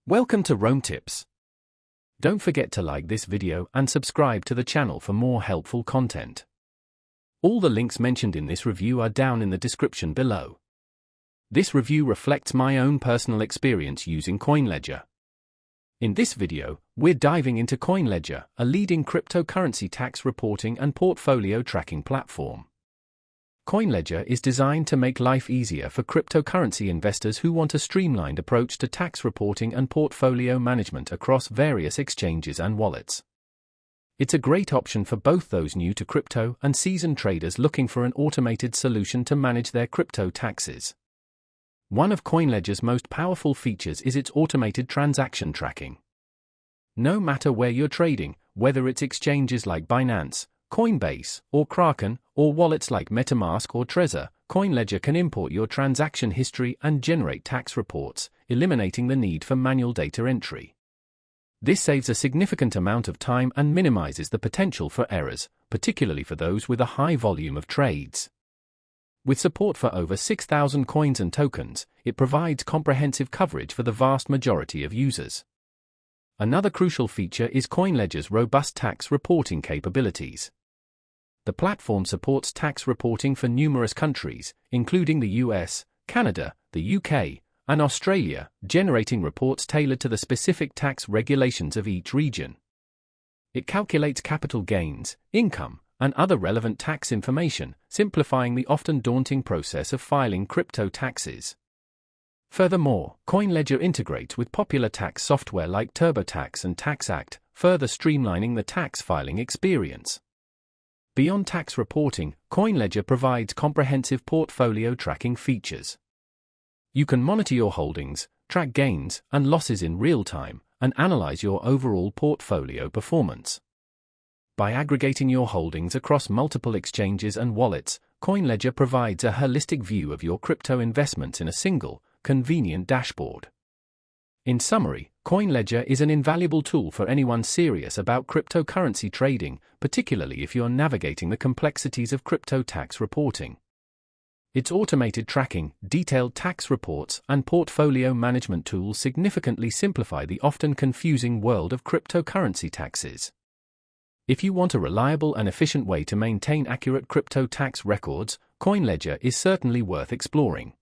Welcome to Rome Tips. Don't forget to like this video and subscribe to the channel for more helpful content. All the links mentioned in this review are down in the description below. This review reflects my own personal experience using Koinly. In this video, we're diving into Koinly, a leading cryptocurrency tax reporting and portfolio tracking platform. Koinly is designed to make life easier for cryptocurrency investors who want a streamlined approach to tax reporting and portfolio management across various exchanges and wallets. It's a great option for both those new to crypto and seasoned traders looking for an automated solution to manage their crypto taxes. One of Koinly's most powerful features is its automated transaction tracking. No matter where you're trading, whether it's exchanges like Binance, Coinbase, or Kraken, or wallets like MetaMask or Trezor, Koinly can import your transaction history and generate tax reports, eliminating the need for manual data entry. This saves a significant amount of time and minimizes the potential for errors, particularly for those with a high volume of trades. With support for over 6,000 coins and tokens, it provides comprehensive coverage for the vast majority of users. Another crucial feature is Koinly's robust tax reporting capabilities. The platform supports tax reporting for numerous countries, including the US, Canada, the UK, and Australia, generating reports tailored to the specific tax regulations of each region. It calculates capital gains, income, and other relevant tax information, simplifying the often daunting process of filing crypto taxes. Furthermore, Koinly integrates with popular tax software like TurboTax and TaxAct, further streamlining the tax filing experience. Beyond tax reporting, Koinly provides comprehensive portfolio tracking features. You can monitor your holdings, track gains and losses in real time, and analyze your overall portfolio performance. By aggregating your holdings across multiple exchanges and wallets, Koinly provides a holistic view of your crypto investments in a single, convenient dashboard. In summary, Koinly is an invaluable tool for anyone serious about cryptocurrency trading, particularly if you're navigating the complexities of crypto tax reporting. Its automated tracking, detailed tax reports, and portfolio management tools significantly simplify the often confusing world of cryptocurrency taxes. If you want a reliable and efficient way to maintain accurate crypto tax records, Koinly is certainly worth exploring.